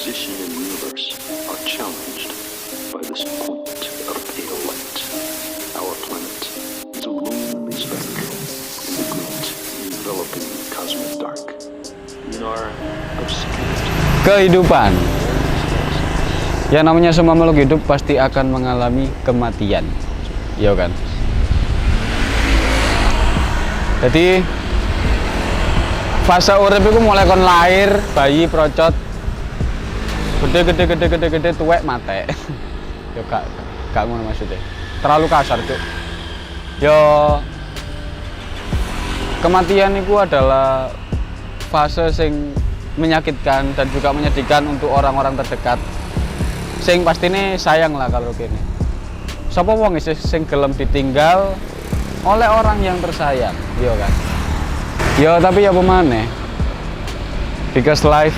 position in the universe are challenged by this point of pale light. Our planet is a lonely speck in the great enveloping cosmic dark. In our obscurity, Kehidupan. Yang namanya semua makhluk hidup pasti akan mengalami kematian. Iya kan? Jadi fase urip iku mulai kon lahir, bayi procot, gede tuwek mate. Yo gak ngono maksudnya. Terlalu kasar, Cuk. Yo kematian itu adalah fase sing menyakitkan dan juga menyedihkan untuk orang-orang terdekat. Sing pastinya sayang lah kalau gini. Sapa wong sing gelem ditinggal oleh orang yang tersayang, iya kan? Yo tapi ya pemane. Because life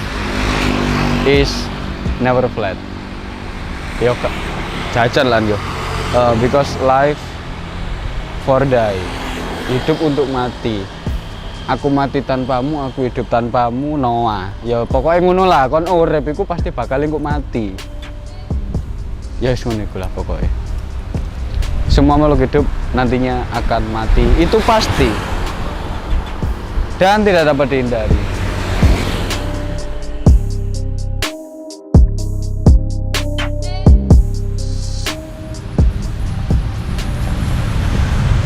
is never flat. Yo jajan lah yo. Because life for die. Hidup untuk mati. Aku mati tanpamu, aku hidup tanpamu, Noah. Ya pokoknya ngono lah, kon urip iku pasti bakal engko mati. Ya wis ngono iku lah pokoknya. Semua makhluk hidup nantinya akan mati, itu pasti. Dan tidak dapat dihindari.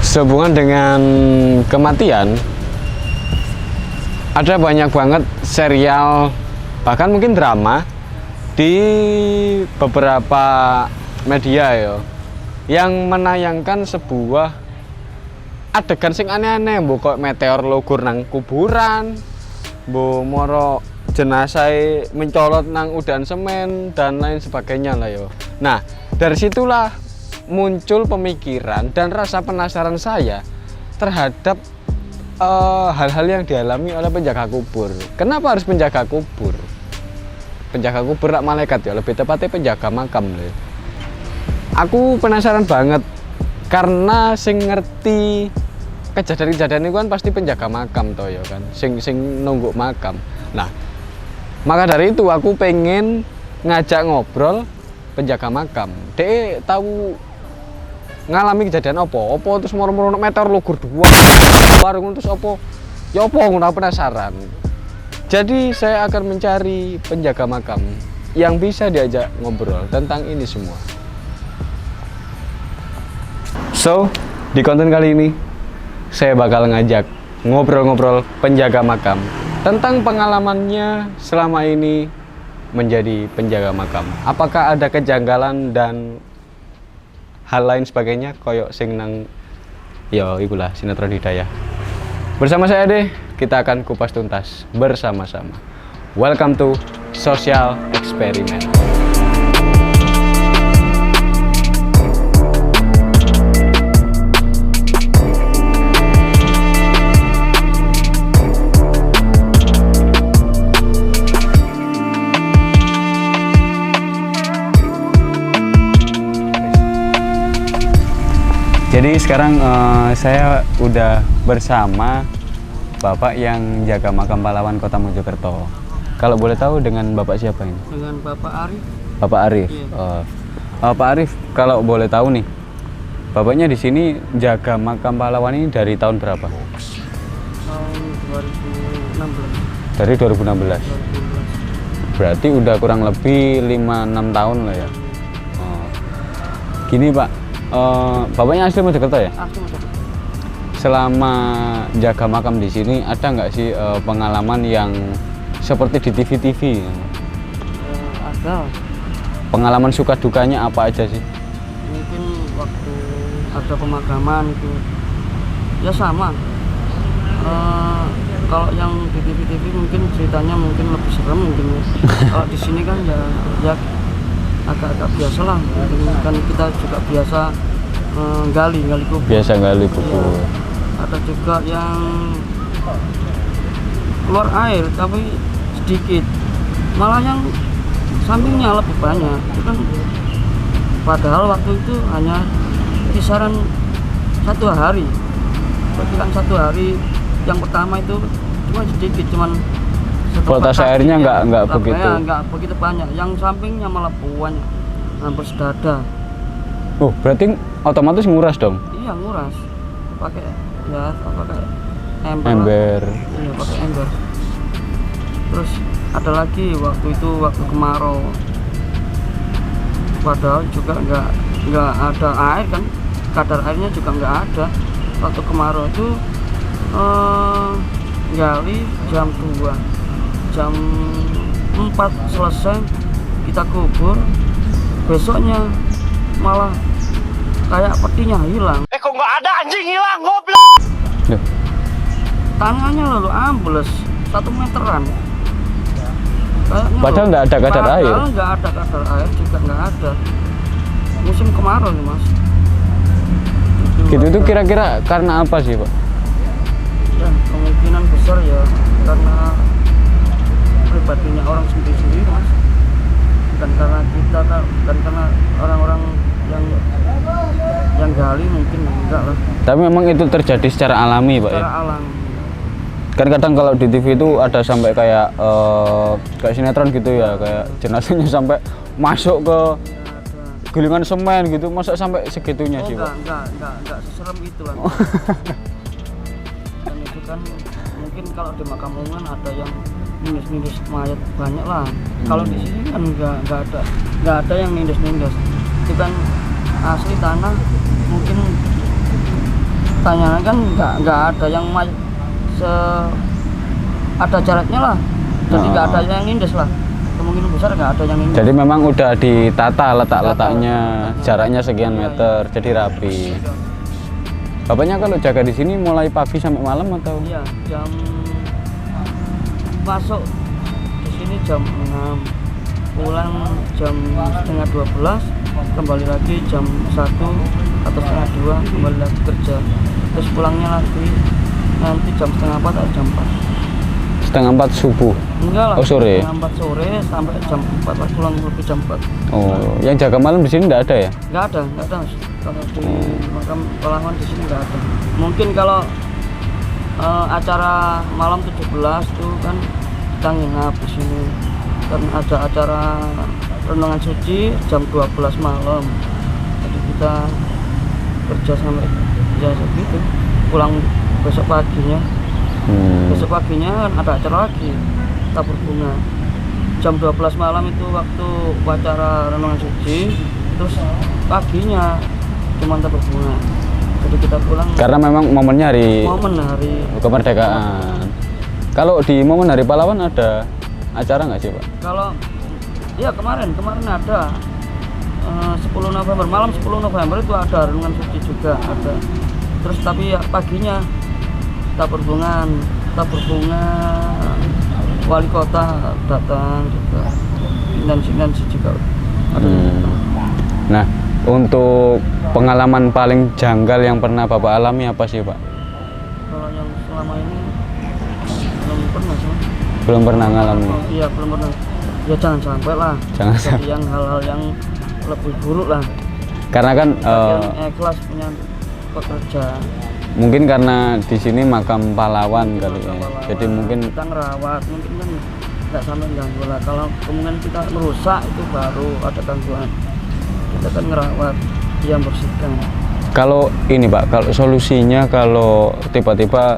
Sehubungan dengan kematian, ada banyak banget serial, bahkan mungkin drama di beberapa media ya, yang menayangkan sebuah adegan sing aneh-aneh, mbok kok meteor lugur nang kuburan, mbok moro jenazah mencolot nang udan semen dan lain sebagainya lah yo. Nah, dari situlah muncul pemikiran dan rasa penasaran saya terhadap hal-hal yang dialami oleh penjaga kubur. Kenapa harus penjaga kubur? Penjaga kubur rak malaikat ya, lebih tepatnya penjaga makam loh. Aku penasaran banget karena sing ngerti kejadian-kejadian itu kan pasti penjaga makam toh ya kan, sing nunggu makam. Nah, maka dari itu aku pengen ngajak ngobrol penjaga makam. Dia tahu ngalami kejadian apa terus moro-moro meteor lugur dua bareng terus apa ya apa ngono penasaran. Jadi saya akan mencari penjaga makam yang bisa diajak ngobrol tentang ini semua. So, di konten kali ini saya bakal ngajak ngobrol-ngobrol penjaga makam tentang pengalamannya selama ini menjadi penjaga makam. Apakah ada kejanggalan dan hal lain sebagainya koyok sing nang ya ikulah sinetron Hidayah. Bersama saya deh, kita akan kupas tuntas bersama-sama. Welcome to Social Experiment. Jadi sekarang saya udah bersama Bapak yang jaga makam pahlawan Kota Mojokerto. Kalau boleh tahu dengan Bapak siapa ini? Dengan Bapak Arif. Bapak Arif. Iya. Pak Arif, kalau boleh tahu nih, Bapaknya di sini jaga makam pahlawan ini dari tahun berapa? Tahun 2016. Dari 2016. Berarti udah kurang lebih 5-6 tahun lah ya. Gini Pak, Bapaknya asli Mojokerto ya? Asli Mojokerto. Selama jaga makam di sini ada nggak sih pengalaman yang seperti di TV-TV? Ada. Pengalaman suka dukanya apa aja sih? Mungkin waktu ada pemakaman itu ya sama. Kalau yang di TV-TV mungkin ceritanya mungkin lebih serem mungkin ya. Kalau di sini kan ya agak-agak biasa lah. Mungkin kan kita juga biasa gali kubur. Biasa gali kubur. Ya. Ada juga yang keluar air tapi sedikit, malah yang sampingnya lebih banyak. Itu kan padahal waktu itu hanya kisaran 1 hari. Berarti kan 1 hari yang pertama itu cuma sedikit, cuman voltase airnya nggak begitu. Nggak begitu banyak. Yang sampingnya malah banyak, hampir sedada. Oh, berarti otomatis nguras dong? Iya, nguras. Pakai ember. Ember. Iya, pakai ember. Terus ada lagi waktu kemarau. Padahal juga nggak ada air kan, kadar airnya juga nggak ada. Waktu kemarau itu gali jam 2, jam 4 selesai kita kubur. Besoknya malah kayak petinya hilang. Kok nggak ada anjing hilang goblok. Tangannya lalu ambles 1 meteran. Kayaknya Padahal nggak ada kadar air. Padahal nggak ada kadar air juga nggak ada. Musim kemarau nih mas. Gitu itu kira-kira karena apa sih Pak? Ya kemungkinan besar ya karena pribadinya orang sendiri mas. Bukan karena kita, bukan karena orang-orang yang gali, mungkin enggak lah. Tapi memang itu terjadi secara alami Pak ya? Secara alam. Kan kadang kalau di TV itu ada sampai kayak sinetron gitu ya, kayak jenazahnya sampai masuk ke gulingan semen gitu, masa sampai segitunya sih Pak? Enggak seserem itu lah. Dan itu kan mungkin kalau di makam umum ada yang nindes mayat banyak lah. Kalau di sini kan enggak ada yang nindes. Itu kan asli tanah, mungkin tanyanya kan enggak ada yang mayat ada jaraknya lah. Jadi enggak ada yang nindes lah. Kemungkinan besar nggak ada yang ini. Jadi memang udah ditata letaknya, jaraknya sekian meter, jadi rapi. Bapaknya kalau jaga di sini mulai pagi sampai malam atau? Iya, jam masuk di sini jam 6, pulang jam setengah 12, kembali lagi jam 1 atau setengah 2, kembali lagi kerja. Terus pulangnya lagi nanti jam setengah 4 atau jam 4. Setengah 4 subuh? Enggak lah, oh sore? Setengah 4 sore sampai jam 4, pulang lebih jam 4. Oh, yang jaga malam di sini enggak ada ya? Enggak ada mas. Kalau di makam pahlawan di sini enggak ada. Mungkin kalau acara malam 17 tuh kan kita nginap di sini. Kan ada acara renungan suci jam 12 malam. Jadi kita kerja sampai ya segitu. Pulang besok paginya. Besok paginya kan ada acara lagi, tabur bunga. Jam 12 malam itu waktu upacara renungan suci, terus paginya cuma tabur bunga. Jadi kita pulang. Karena memang momennya hari kemerdekaan. Kalau di momen hari pahlawan ada acara nggak sih Pak? Kalau ya kemarin ada 10 November, malam 10 November itu ada renungan suci juga ada. Terus tapi ya paginya tabur bunga wali kota datang juga, instansi juga. Nah, untuk pengalaman paling janggal yang pernah Bapak alami apa sih Pak? Kalau yang selama ini belum pernah sih. Belum pernah ngalami? Iya belum pernah. Ya jangan sampai lah. Jangan sampai. Yang hal-hal yang lebih buruk lah. Karena kan yang ikhlas punya pekerja. Mungkin karena di sini makam pahlawan kali ya. Jadi mungkin kita ngerawat, mungkin kan nggak sampai ganggu lah. Kalau kemungkinan kita merusak itu baru ada gangguan. Kita kan ngerawat, yang bersihkan. Kalau ini Pak, kalau solusinya kalau tiba-tiba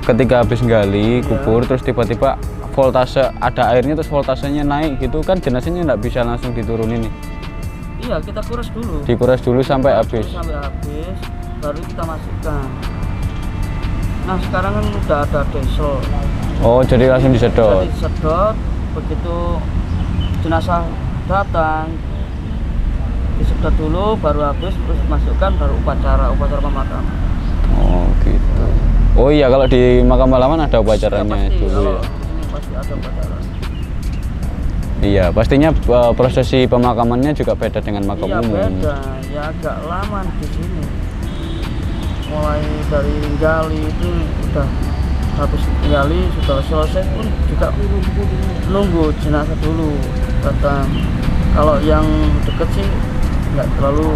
ketika habis gali kubur terus tiba-tiba voltase ada airnya terus voltasenya naik gitu kan jenazahnya nggak bisa langsung diturunin nih. Iya, kita kuras dulu. Dikuras dulu sampai habis. Sampai habis, baru kita masukkan. Nah sekarang kan udah ada diesel. Oh jadi langsung disedot. Jadi disedot, begitu jenazah datang disedot dulu, baru habis terus masukkan, baru upacara pemakaman. Oh gitu. Oh iya kalau di makam pahlawan ada upacaranya ya, pasti, dulu ya. Ini pasti ada upacara. Iya pastinya prosesi pemakamannya juga beda dengan makam umum. Iya beda, ya agak lama di sini. Mulai dari gali itu udah habis gali sudah selesai pun juga nunggu jenazah dulu datang. Kalau yang deket sih nggak terlalu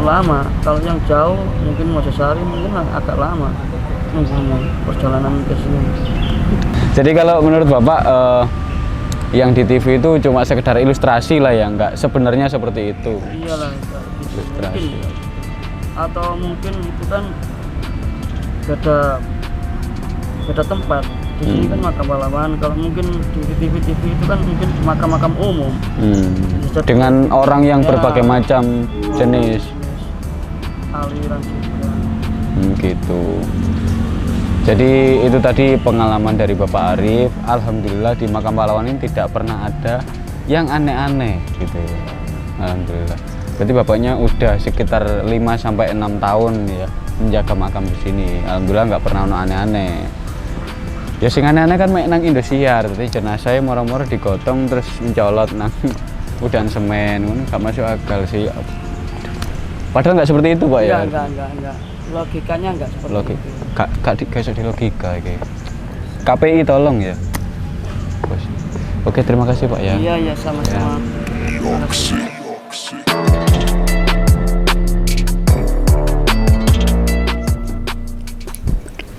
lama. Kalau yang jauh mungkin Mojosari mungkin agak lama nunggunya perjalanan ke sini. Jadi kalau menurut Bapak yang di TV itu cuma sekedar ilustrasi lah ya, nggak sebenarnya seperti itu. Iyalah kayak gitu. Ilustrasi. Mungkin, atau mungkin itu kan beda tempat. Di sini kan makam pahlawan, kalau mungkin di TV itu kan mungkin makam-makam umum. Bisa Dengan orang yang Ya. berbagai macam jenis. aliran juga. Gitu. Jadi itu tadi pengalaman dari Bapak Arif. Alhamdulillah di makam pahlawan ini tidak pernah ada yang aneh-aneh gitu ya. Alhamdulillah. Berarti bapaknya udah sekitar 5 sampai 6 tahun ya menjaga makam di sini. Alhamdulillah nggak pernah ono aneh-aneh. Ya sing aneh-aneh kan mek nang Indosiar, berarti jenazahnya moro-moro digotong terus mencolot nang udan semen, ngono gak masuk akal sih. Padahal nggak seperti itu Pak ya. Enggak. Logikanya enggak seperti Logik. itu. Gak iso di logika iki. KPI tolong ya. Bos. Oke, terima kasih Pak ya. Iya, sama-sama.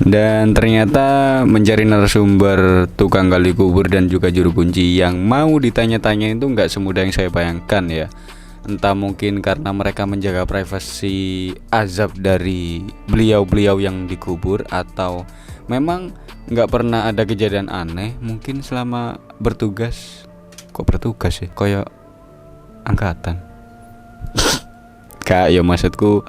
Dan ternyata mencari narasumber tukang gali kubur dan juga juru kunci yang mau ditanya-tanya itu nggak semudah yang saya bayangkan ya. Entah mungkin karena mereka menjaga privasi azab dari beliau-beliau yang dikubur, atau memang nggak pernah ada kejadian aneh mungkin selama bertugas. Kok bertugas ya? Kayak angkatan. Kak, ya maksudku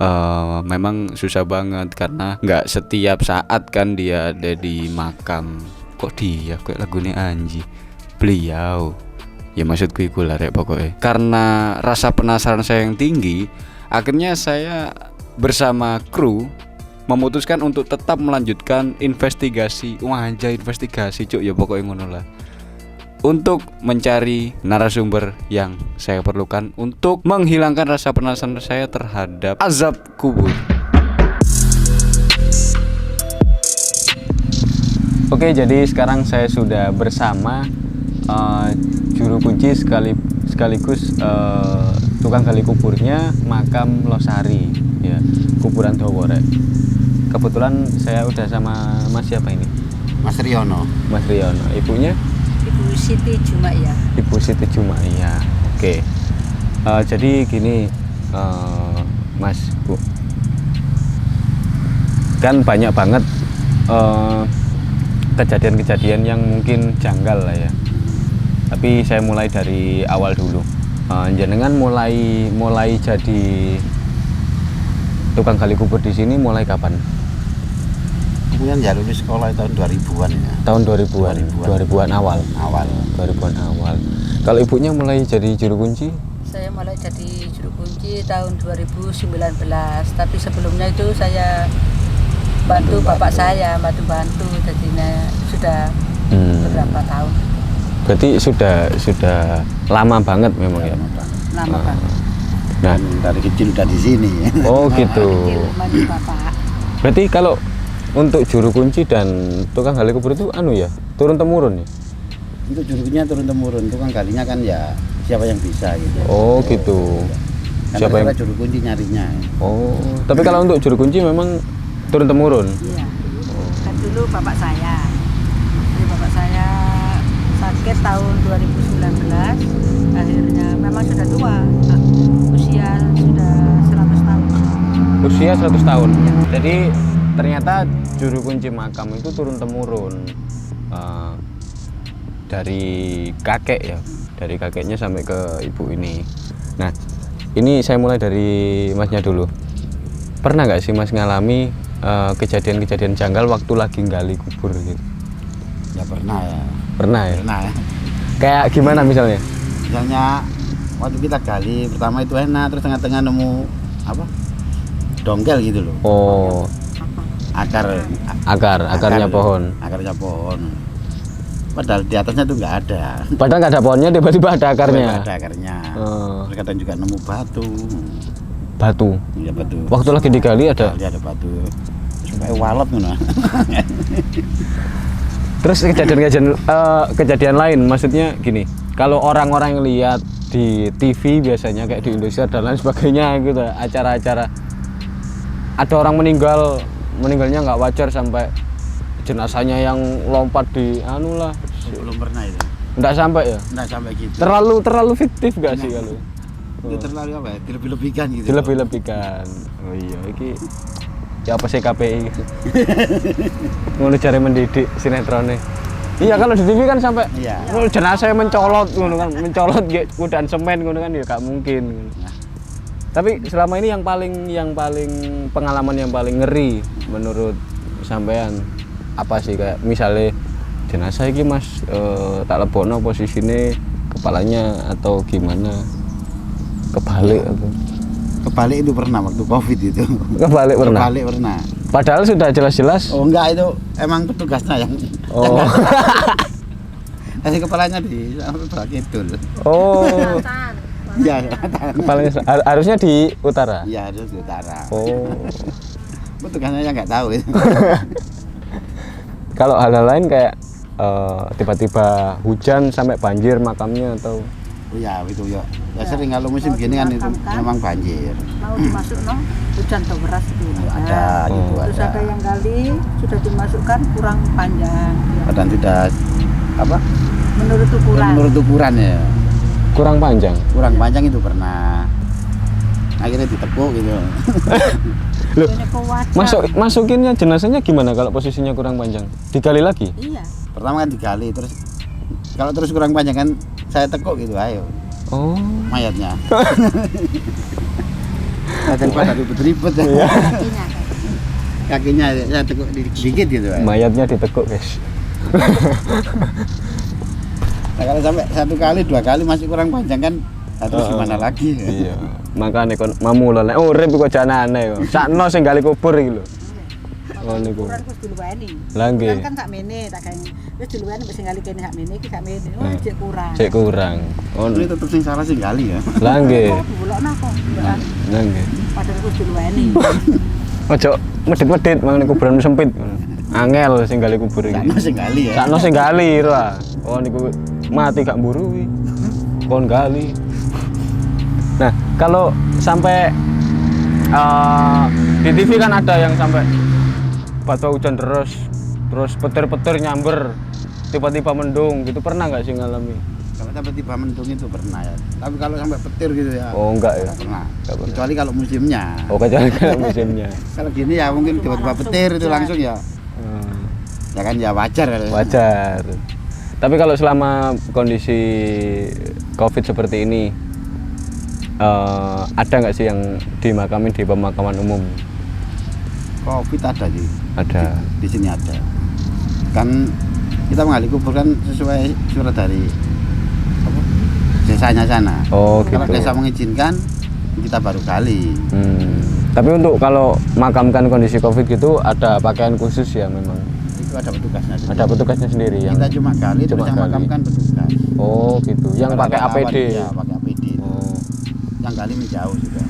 memang susah banget karena nggak setiap saat kan dia ada di makam. Kok dia kayak lagunya Anji beliau, ya maksudku iku lah rek pokoknya. Karena rasa penasaran saya yang tinggi, akhirnya saya bersama kru memutuskan untuk tetap melanjutkan investigasi. Wah anjay, investigasi cuk, ya pokoknya ngono lah, untuk mencari narasumber yang saya perlukan untuk menghilangkan rasa penasaran saya terhadap azab kubur. Oke, jadi sekarang saya sudah bersama juru kunci sekaligus tukang gali kuburnya makam Losari ya, kuburan Dowore. Kebetulan saya udah sama Mas siapa ini? Mas Riono. Mas Riono. Ibunya? Ibu Siti Jumaiyah. Ibu Siti Jumaiyah. Oke. Jadi gini, Mas, Bu. Kan banyak banget kejadian-kejadian yang mungkin janggal lah ya. Tapi saya mulai dari awal dulu. Jenengan mulai jadi tukang gali kubur di sini mulai kapan? Kemudian ya lulus sekolah tahun 2000-an ya. Tahun 2000-an awal. 2000-an awal. Kalau ibunya mulai jadi juru kunci? Saya mulai jadi juru kunci tahun 2019. Tapi sebelumnya itu saya bantu bapak saya, bantu jadinya sudah beberapa tahun. Berarti sudah lama banget memang ya. Lama banget. Nah, dari kecil udah di sini. oh gitu. Bantu bapak. Berarti kalau untuk juru kunci dan tukang gali kubur itu ya, turun temurun ya? Untuk jurunya turun temurun, tukang galinya kan ya siapa yang bisa gitu. Oh gitu. Karena Siapa yang? juru kunci nyarinya. Oh, tapi kalau untuk juru kunci memang turun temurun. Iya. Kan dulu bapak saya. Jadi bapak saya sakit tahun 2019. Akhirnya memang sudah tua. Usia sudah 100 tahun. Usia 100 tahun. Iya. Jadi ternyata juru kunci makam itu turun temurun dari kakek ya, dari kakeknya sampai ke ibu ini. Nah, ini saya mulai dari Masnya dulu. Pernah nggak sih Mas ngalami kejadian-kejadian janggal waktu lagi gali kubur gitu? Ya pernah ya. Pernah ya? Pernah ya. Kayak gimana misalnya? Misalnya waktu kita gali pertama itu enak, terus tengah-tengah nemu apa? Dongkel gitu loh. Oh, akarnya pohon. Akarnya pohon. Padahal di atasnya tuh nggak ada. Padahal nggak ada pohonnya, tiba-tiba ada akarnya. Ada akarnya. Oh. Terus kadang juga nemu batu. Batu. Iya batu. Waktu lagi digali ada. Ada batu. Supaya walap ngono. Terus kejadian lain, maksudnya gini, kalau orang-orang yang lihat di TV biasanya kayak di Indonesia dan lain sebagainya gitu, acara-acara ada orang meninggalnya nggak wajar sampai jenazahnya yang lompat di anu lah. Belum pernah itu. Enggak sampai ya? Enggak sampai gitu. Terlalu fiktif gak sih kalau? Itu terlalu apa ya? Dilebih-lebihkan gitu. Dilebih-lebihkan. Oh iya, iki ya apa sih KPI gitu. Ngono cari mendidik sinetronnya. Iya kalau di TV kan sampai Iya. jenazah yang mencolot ngono kan, mencolot kudan semen ngono kan ya gak mungkin. Nah. Tapi selama ini yang paling pengalaman yang paling ngeri menurut sampean apa sih, kayak misalnya jenazah ini Mas tak lebono posisinya kepalanya atau gimana, kebalik atau Kebalik itu pernah waktu Covid itu. kebalik pernah. Kebalik pernah. Padahal sudah jelas-jelas. Oh enggak, itu emang petugasnya yang Oh. Kasih kepalanya di sebelah kidul. Oh. Iya, Kepalanya harusnya di utara. iya harus di utara. Oh. Petugasnya yang nggak tahu itu. Kalau hal-hal lain kayak tiba-tiba hujan sampai banjir makamnya atau Oh iya itu ya. Ya sering kalau musim gini kan itu memang banjir. Mau dimasuk hujan atau beras itu Ada gitu Terus ada. ada yang gali sudah dimasukkan kurang panjang. Ya. Kadang sudah apa? Menurut ukuran. Menurut ukuran ya. kurang panjang? Kurang panjang itu pernah. Akhirnya ditekuk gitu. Loh, Ini kok wajar. masukinnya jenazahnya gimana kalau posisinya kurang panjang? Digali lagi? Iya. Pertama kan digali, terus kalau terus kurang panjang kan saya tekuk gitu, ayo Oh. mayatnya. Nah, daripada ribet-ribet Iya. Kakinya kayak kakinya saya tekuk dikit gitu. Ayo. Mayatnya ditekuk, guys. Nah, kalau sampai 1 kali 2 kali masih kurang panjang kan, terus gimana lagi? Iya. Makane kon mamula nek urip kok janane kok. Sakno sing gali kubur iki lho. Oh niku. ukuran terus diluweni. Lah nggih. Ukuran kan sak mene tak gawe. Terus diluweni mbek sing gali kene sak mene iki sak mene. Oh, Hmm. cek kurang. Cek kurang. Oh, Ini tetap sing salah sing gali ya. lah nggih. Kok dibolokno kok. Mbak. Lah nggih. Padahal terus diluweni. Ojo medit-medit mangane kuburan sempit. Angel sing gali kubur iki. Sama sing gali ya. Sakno sing gali ra. Oh niku mati gak mburu kuwi. Kon gali. Nah, kalau sampai di TV kan ada yang sampai batu hujan terus petir-petir nyamber, tiba-tiba mendung gitu, pernah nggak sih ngalami? Kalau sampai tiba mendung itu pernah ya. Tapi kalau sampai petir gitu ya. Oh enggak ya? Nggak pernah. Nggak pernah. Kecuali kalau musimnya. Oh kecuali kalau musimnya. Kalau gini ya mungkin tiba-tiba petir itu langsung ya. Ya kan ya wajar. Wajar. Tapi kalau selama kondisi COVID seperti ini, ada nggak sih yang dimakamin di pemakaman umum? Covid ada sih. Ada. Di sini ada. Kan kita menggali kubur kan sesuai surat dari apa, desanya sana. Oh Kalau gitu. desa mengizinkan kita baru gali. Tapi untuk kalau makamkan kondisi COVID gitu ada pakaian khusus ya memang. Itu ada petugasnya. sendiri. Ada petugasnya sendiri yang. Kita cuma gali Cuma terus yang gali. makamkan petugas. Oh gitu. Yang Kalau pakai ada APD. lawan, ya pakai APD. Oh. Yang gali menjauh juga.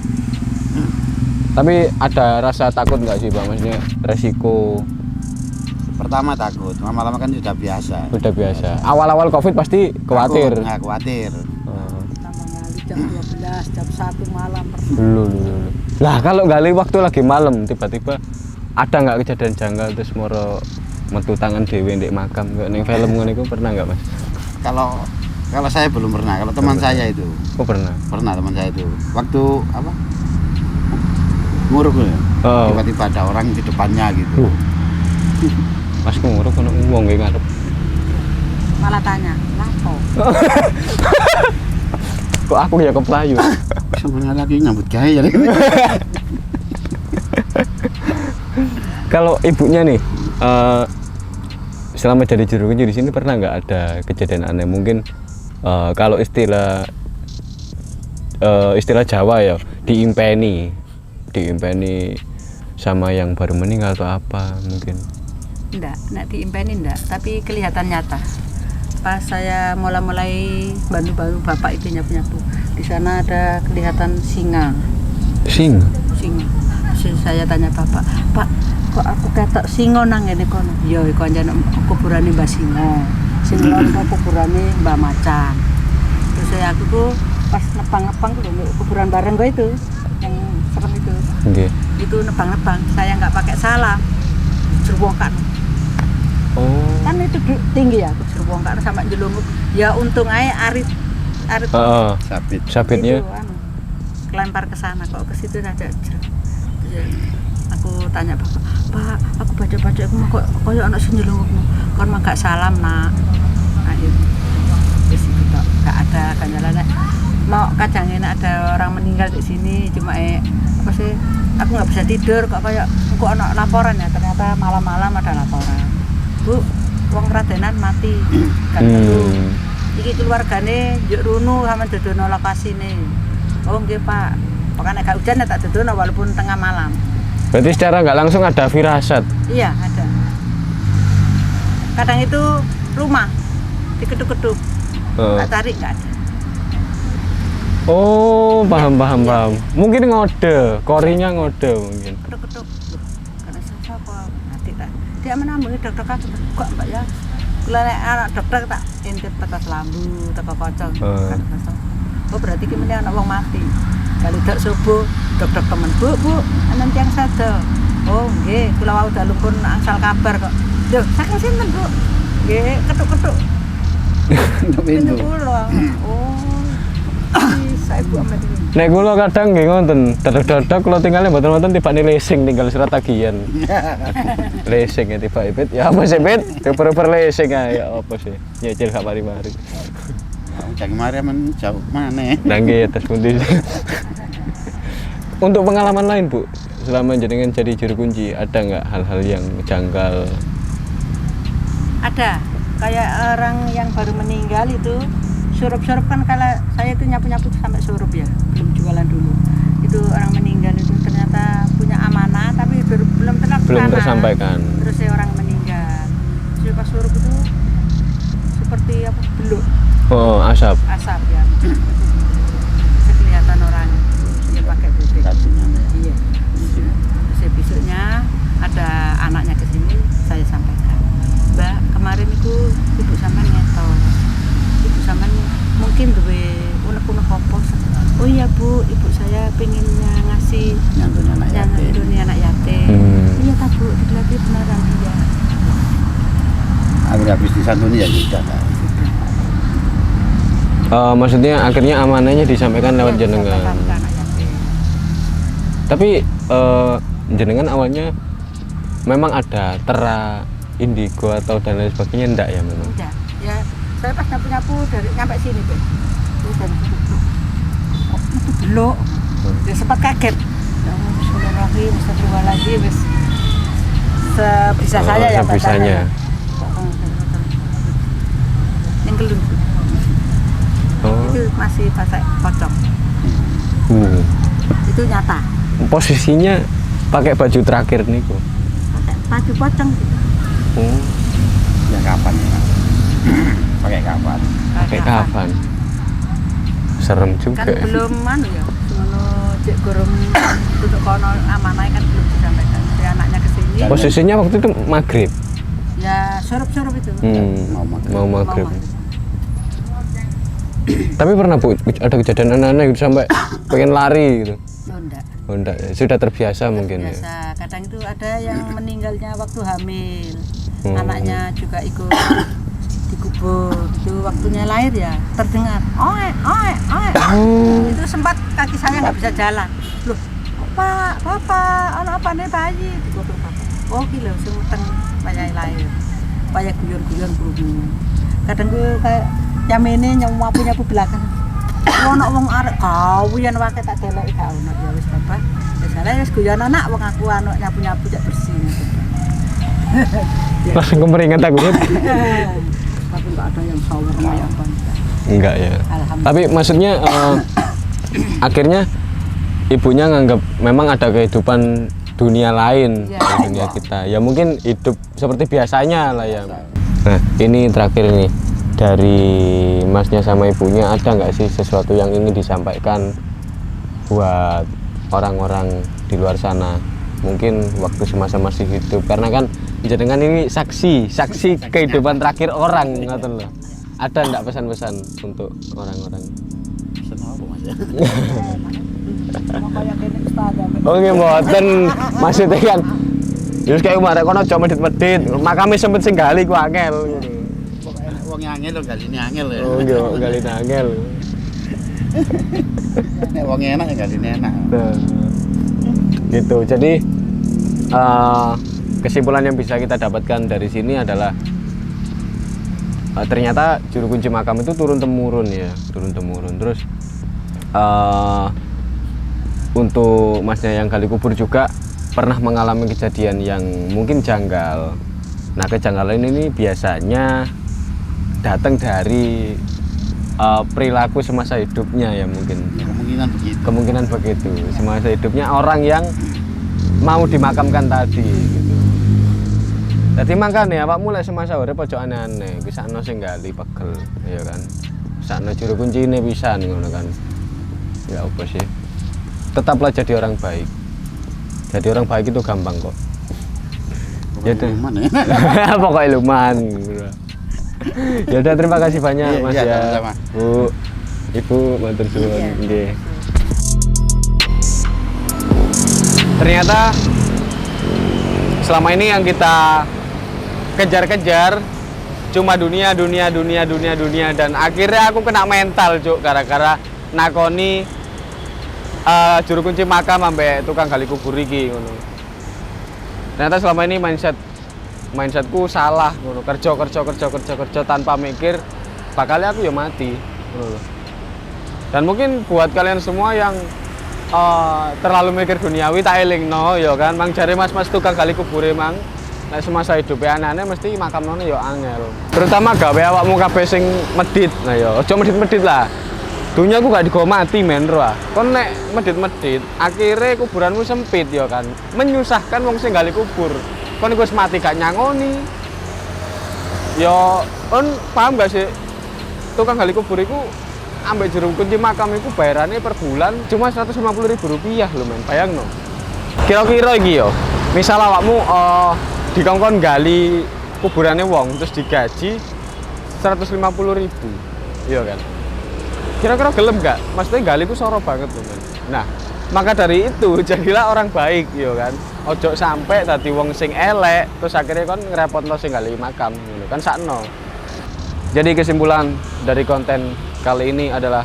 Tapi ada rasa takut nggak sih Bang? Maksudnya resiko Pertama takut, lama-lama kan sudah biasa. udah biasa. Awal-awal COVID pasti khawatir. Nggak khawatir. Oh. Tambah ngali jam 12, jam 1 malam pernah. Dulu. Lah kalau gali waktu lagi malam tiba-tiba ada nggak kejadian janggal terus moro metu tangan dewe ndek makam kayak ning film ngono iku pernah nggak Mas? Kalau saya belum pernah. Kalau teman saya itu Oh pernah. pernah teman saya itu. Waktu apa? Nguruk ya. Oh. Tiba-tiba ada orang di depannya gitu. Pas nguruk ono wong nggih ngarep. Malah tanya, "Lapo?" Kok aku ya keplayu. Sebenarnya lagi nyambut gawe ya. Kalau ibunya nih selama jadi juru kunci di sini pernah nggak ada kejadian aneh? Mungkin kalau istilah Jawa ya diimpeni sama yang baru meninggal atau apa mungkin? Enggak diimpeni enggak, tapi kelihatan nyata. Pas saya mulai bantu bapak itu nyapu-nyapu, di sana ada kelihatan singa. Singa. Saya tanya bapak, "Pak, kok aku ketok singa nang ngene kono?" "Ya, iku anjen kuburane Mbah Singa. Sing lono kuburane Mbah Macan." Terus aku tuh pas nepang-nepang tuh kuburan bareng gue itu, yang serem itu. Nggih. Itu nebang-nebang, saya nggak pakai salam, jeruwokan. Oh. Kan itu tinggi ya, Jerwong kan sampai jelungup. Ya untung aja arit Heeh. Sabit. Sabitnya. itu, kelempar ke sana kok ke situ ada ya, aku tanya Pak, aku baca-baca aku mau kok koyo anak sing jelungupmu kon mah gak salam nak akhir wis itu tok gak ada kanyalan mau kadang enak ada orang meninggal di sini cuma apa sih aku nggak bisa tidur kok kayak kok anak laporan ya ternyata malam-malam ada laporan Bu wong radenan mati kan iki keluargane njuk runu sama dodono lokasine. Oh nggih Pak. Pokoknya gak hujan ya tak dodono walaupun tengah malam. Berarti secara nggak langsung ada firasat. Iya, ada. Kadang itu rumah diketuk-ketuk. Tak tarik nggak ada. Oh, paham. Mungkin ngode, korinya ngode mungkin. Ketuk-ketuk. Karena siapa nanti tak. Dia menambungi dokter kok Mbak ya. Kula nek anak dokter tak intip teko lambu, teko kocok. Oh berarti ki meneh ana wong mati. Kali dak subuh dokter temen, Bu, anan tiyang sada. Oh nggih, kula wau dalem angsal kabar kok. Lho, saking sinten, Bu? Nggih, ketuk-ketuk. Pintu. Kula. Oh. Bisa Ibu amat iki. Nek kula kadang nggih ngoten, dadak-dadak kula tinggalnya mboten-mboten tibane lesing tinggal surat tagihan. Lesing ya tiba Ipit. Ya apa sih Pit? Super lesing ya apa sih? Nyicil gak mari-mari. Jangan mari men jauh mana? Nangge atas pundi. Untuk pengalaman lain Bu, selama jenengan jadi juru kunci, ada nggak hal-hal yang janggal? Ada. Kayak orang yang baru meninggal itu surup-surup kan kalau saya itu nyapu-nyapu sampai surup ya, belum jualan dulu. Itu orang meninggal itu ternyata punya amanah tapi belum tersampaikan. Terus saya orang meninggal. Terus pas surup itu seperti apa? Beluk. Oh, asap. Asap ya. Kelihatan orang yang pakai bebek. Iya. Terus besoknya ada anaknya ke sini, saya sampaikan. Mbak, kemarin itu ibu sampean ngetor. Ibu sampean mungkin duwe unek-unek apa? Oh iya Bu, ibu saya pengennya ngasih Nyantuni anak yatim. nyantuni anak yatim. Iya tak Bu, dilihat beneran iya. Habis disantuni ya sudah. Maksudnya akhirnya amanahnya disampaikan lewat Iya, jenengan. disampaikan ke anak yatim. Tapi jenengan awalnya memang ada tera indigo atau dan lain sebagainya enggak ya memang? Enggak. Ya, saya pas nyapu-nyapu dari nyampe sini, Bu. Terus dari situ. Oh, itu belok. Dia sempat kaget. Ya Allah, bismillahirrahmanirrahim, astagfirullahaladzim, wis. Sebisa saya ya sebisanya. Yang gelung. Oh. Itu masih pakai pocong. Itu nyata. Posisinya pakai baju terakhir nih kok. Pakai baju pocong gitu. Oh, Ya kapan ya? Pakai kapan? pakai kapan? Serem juga. Kan belum ya. Ngono cek gorong duduk kono amanah kan belum disampaikan. Si anaknya ke sini. Posisinya waktu itu maghrib. Ya surup-surup itu. Mau maghrib. Tapi pernah Bu ada kejadian aneh-aneh gitu sampai pengen lari gitu. Oh enggak. Oh enggak, ya. Sudah terbiasa mungkin ya. Biasa. Kadang itu ada yang meninggalnya waktu hamil. Anaknya juga ikut dikubur. Itu waktunya lahir ya terdengar. Oe. Itu sempat kaki saya nggak bisa jalan. Loh, Pak, Bapak, anak apa nih bayi? Dikubur Bapak. Oh, gila, sing wayahe lahir. Wayah guyon-guyon berhubung. Kadang gue kayak nyamene nyapu belakang. Ono wong arek kawian wae tak delok gak ono ya wis Bapak. Wis ala wis guyon anak wong aku anu nyapu-nyapu cek bersih. Langsung kemeringat aku. Tapi enggak ada yang sawer kayak apa. Enggak ya. Alhamdulillah. Tapi maksudnya akhirnya ibunya nganggap memang ada kehidupan dunia lain Ya. di dunia kita. Ya mungkin hidup seperti biasanya lah ya. Nah, ini terakhir nih dari masnya sama ibunya, ada nggak sih sesuatu yang ingin disampaikan buat orang-orang di luar sana? Mungkin waktu semasa masih hidup, karena kan jenengan ini saksi kehidupan terakhir orang, ngoten loh. Ada nggak pesan-pesan untuk orang-orang? Kenapa Mas? Mau kayak kene ustaz. Oh nggih mboten, maksudnya kan Terus kayak umarek kono aja medit-medit. Makame sempet sing gali ku angel. Pokoknya nek wong angel lho galine angel ya. Oh iya, gali angel. Nek wong enak ya galine enak. Nah, gitu. Jadi kesimpulan yang bisa kita dapatkan dari sini adalah ternyata juru kunci makam itu turun temurun ya, turun temurun. Terus untuk masnya yang gali kubur juga pernah mengalami kejadian yang mungkin janggal. Nah, kejanggalan ini biasanya datang dari perilaku semasa hidupnya ya mungkin. Ya, kemungkinan begitu. Kemungkinan begitu. Semasa hidupnya orang yang mau dimakamkan tadi gitu. Jadi makanya Pak mulai semasa urip aja aneh-aneh, bisa ana sing gali pegel, ya kan. Sakno juru kuncine pisan ngono kan. Ya apa sih? Tetaplah jadi orang baik. Jadi orang baik itu gampang kok. Ya udah. Pokoknya luman. Ya udah, terima kasih banyak Mas iya, ya. sama-sama. Bu, Ibu matur suwun nggih. Ternyata selama ini yang kita kejar-kejar cuma dunia dan akhirnya aku kena mental cuk gara-gara nakoni juru kunci makam sampai tukang gali kubur iki ngono. Ternyata selama ini mindsetku salah ngono, kerja tanpa mikir bakal aku ya mati ngono. Dan mungkin buat kalian semua yang terlalu mikir duniawi tak elingno ya kan, mang jare mas-mas tukang gali kubur mang nek semasa hidupnya aneh-aneh mesti makam nono ya angel. Terutama gawe awakmu kabeh sing medit. Nah ya aja medit-medit lah. Dunia aku gak digo mati men roh. Kon nek medit-medit, akhirnya kuburanmu sempit ya kan. Menyusahkan wong sing gali kubur. Kon iku wis mati gak nyangoni. Ya kon paham gak sih? Tukang gali kubur iku ambek juru kunci makam iku bayarannya per bulan cuma Rp150.000 lho men. Bayangno. Kira-kira iki yo. Misal awakmu dikongkon gali kuburannya wong terus digaji 150.000, iya kan? Kira-kira gelem gak? Maksudnya gali itu soro banget loh kan? Nah, maka dari itu jadilah orang baik, iya kan? Ojo sampai tadi wong sing elek terus akhirnya kan ngerepotno sing gali makam, gitu kan sakno. Jadi kesimpulan dari konten kali ini adalah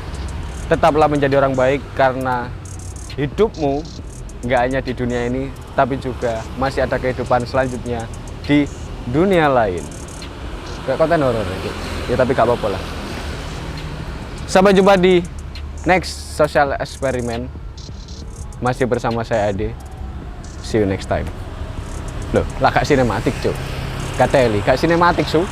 tetaplah menjadi orang baik karena hidupmu nggak hanya di dunia ini, tapi juga masih ada kehidupan selanjutnya di dunia lain. Kayak konten horor itu. Ya tapi gak apa-apa lah. Sampai jumpa di next social experiment. Masih bersama saya Ade. See you next time. Loh, lah gak sinematik, Cuk. Kateli, gak sinematik, Su.